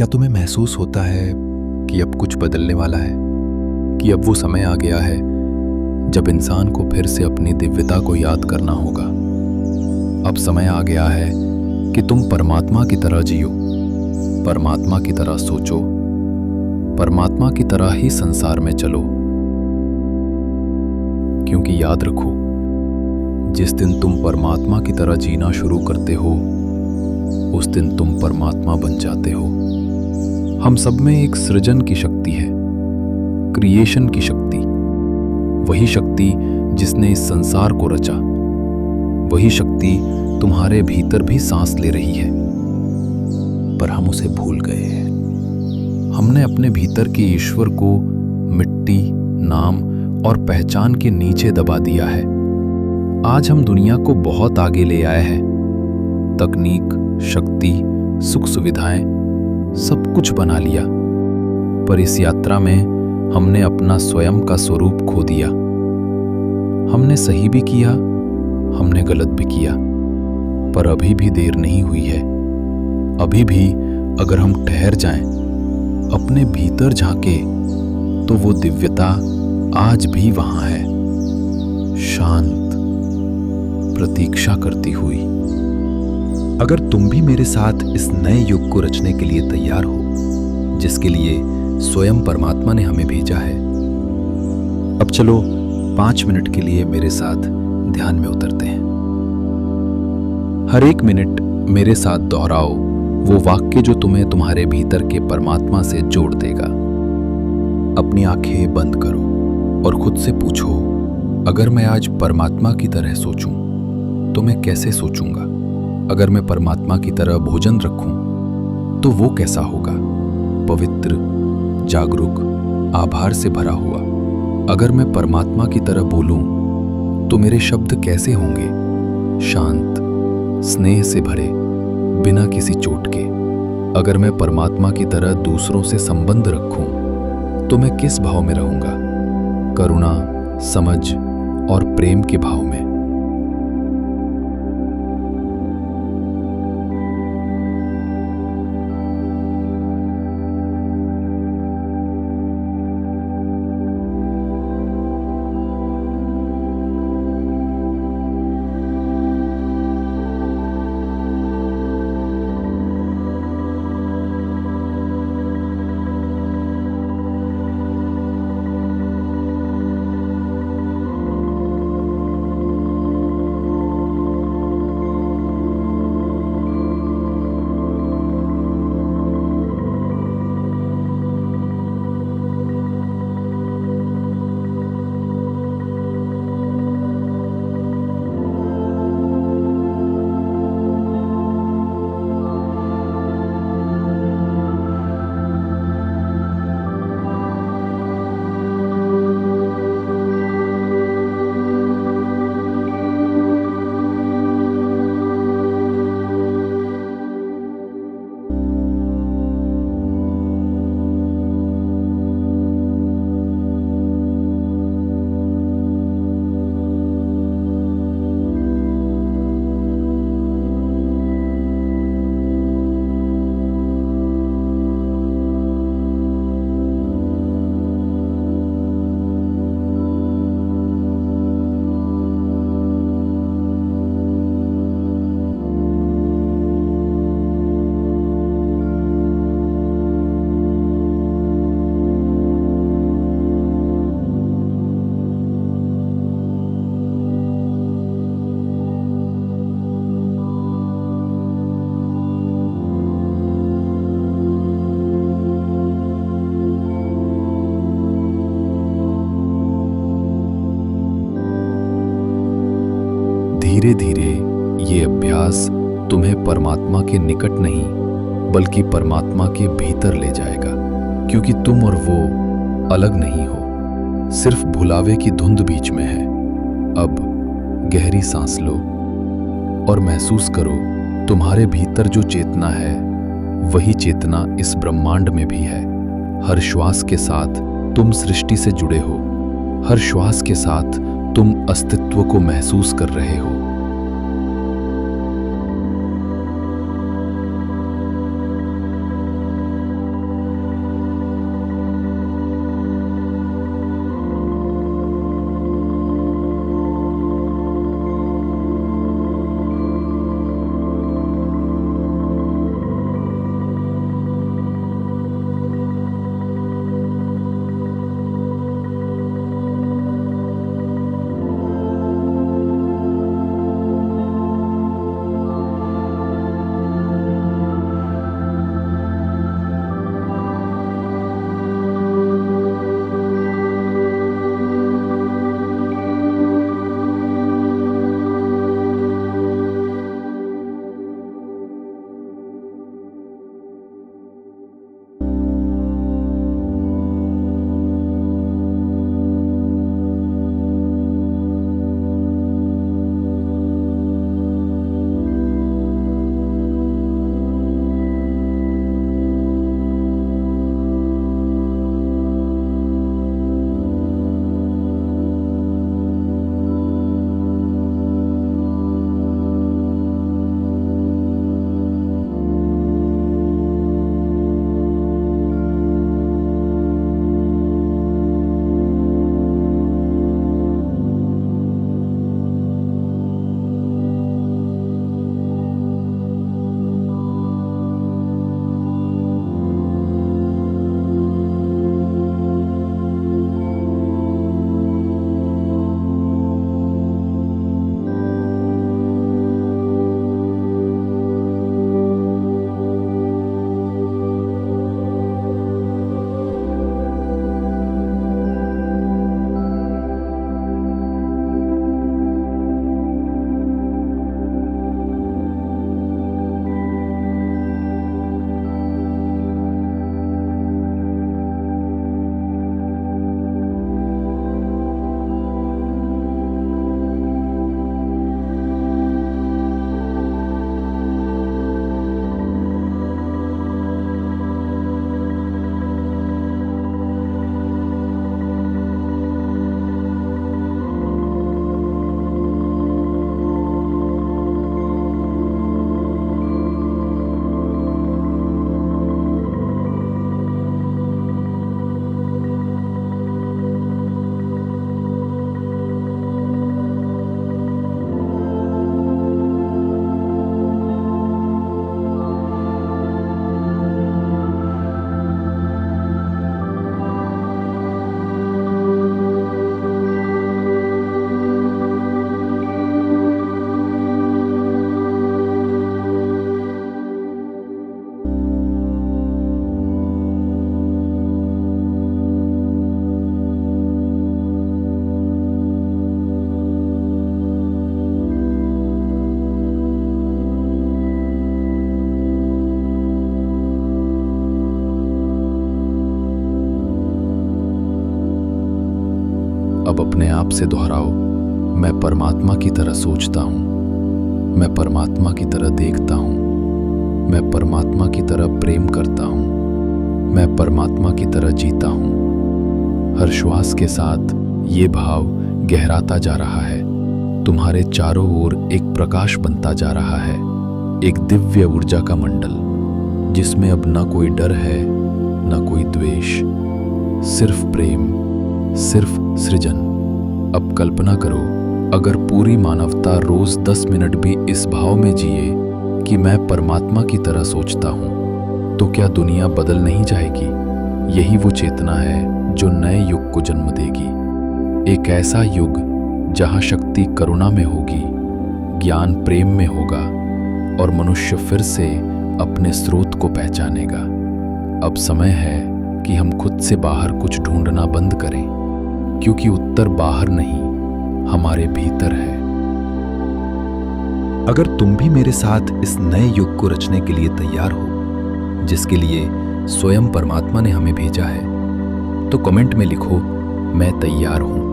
क्या तुम्हें महसूस होता है कि अब कुछ बदलने वाला है, कि अब वो समय आ गया है जब इंसान को फिर से अपनी दिव्यता को याद करना होगा। अब समय आ गया है कि तुम परमात्मा की तरह जियो, परमात्मा की तरह सोचो, परमात्मा की तरह ही संसार में चलो। क्योंकि याद रखो, जिस दिन तुम परमात्मा की तरह जीना शुरू करते हो, उस दिन तुम परमात्मा बन जाते हो। हम सब में एक सृजन की शक्ति है, क्रिएशन की शक्ति, वही शक्ति जिसने इस संसार को रचा, वही शक्ति तुम्हारे भीतर भी सांस ले रही है, पर हम उसे भूल गए हैं। हमने अपने भीतर के ईश्वर को मिट्टी, नाम और पहचान के नीचे दबा दिया है। आज हम दुनिया को बहुत आगे ले आए हैं। तकनीक, शक्ति, सुख सुविधाएं, सब कुछ बना लिया, पर इस यात्रा में हमने अपना स्वयं का स्वरूप खो दिया। हमने सही भी किया, हमने गलत भी किया, पर अभी भी देर नहीं हुई है। अभी भी अगर हम ठहर जाएं, अपने भीतर झांके, तो वो दिव्यता आज भी वहां है, शांत, प्रतीक्षा करती हुई। अगर तुम भी मेरे साथ इस नए युग को रचने के लिए तैयार हो, जिसके लिए स्वयं परमात्मा ने हमें भेजा है, अब चलो 5 मिनट के लिए मेरे साथ ध्यान में उतरते हैं। हर एक मिनट मेरे साथ दोहराओ वो वाक्य जो तुम्हें तुम्हारे भीतर के परमात्मा से जोड़ देगा। अपनी आंखें बंद करो और खुद से पूछो, अगर मैं आज परमात्मा की तरह सोचूं, तो मैं कैसे सोचूंगा? अगर मैं परमात्मा की तरह भोजन रखूं, तो वो कैसा होगा? पवित्र, जागरूक, आभार से भरा हुआ। अगर मैं परमात्मा की तरह बोलूं, तो मेरे शब्द कैसे होंगे? शांत, स्नेह से भरे, बिना किसी चोट के। अगर मैं परमात्मा की तरह दूसरों से संबंध रखूं, तो मैं किस भाव में रहूंगा? करुणा, समझ और प्रेम के भाव में। धीरे धीरे ये अभ्यास तुम्हें परमात्मा के निकट नहीं, बल्कि परमात्मा के भीतर ले जाएगा। क्योंकि तुम और वो अलग नहीं हो, सिर्फ भुलावे की धुंध बीच में है। अब गहरी सांस लो और महसूस करो, तुम्हारे भीतर जो चेतना है, वही चेतना इस ब्रह्मांड में भी है। हर श्वास के साथ तुम सृष्टि से जुड़े हो, हर श्वास के साथ तुम अस्तित्व को महसूस कर रहे हो। अब अपने आप से दोहराओ, मैं परमात्मा की तरह सोचता हूँ, मैं परमात्मा की तरह देखता हूँ, मैं परमात्मा की तरह प्रेम करता हूँ, मैं परमात्मा की तरह जीता हूँ। हर श्वास के साथ ये भाव गहराता जा रहा है। तुम्हारे चारों ओर एक प्रकाश बनता जा रहा है, एक दिव्य ऊर्जा का मंडल, जिसमें अब ना कोई डर है, ना कोई द्वेष, सिर्फ प्रेम, सिर्फ सृजन। अब कल्पना करो, अगर पूरी मानवता रोज 10 मिनट भी इस भाव में जिए कि मैं परमात्मा की तरह सोचता हूँ, तो क्या दुनिया बदल नहीं जाएगी? यही वो चेतना है जो नए युग को जन्म देगी। एक ऐसा युग जहाँ शक्ति करुणा में होगी, ज्ञान प्रेम में होगा और मनुष्य फिर से अपने स्रोत को पहचानेगा। अब समय है कि हम खुद से बाहर कुछ ढूंढना बंद करें, क्योंकि उत्तर बाहर नहीं, हमारे भीतर है। अगर तुम भी मेरे साथ इस नए युग को रचने के लिए तैयार हो, जिसके लिए स्वयं परमात्मा ने हमें भेजा है, तो कमेंट में लिखो, मैं तैयार हूं।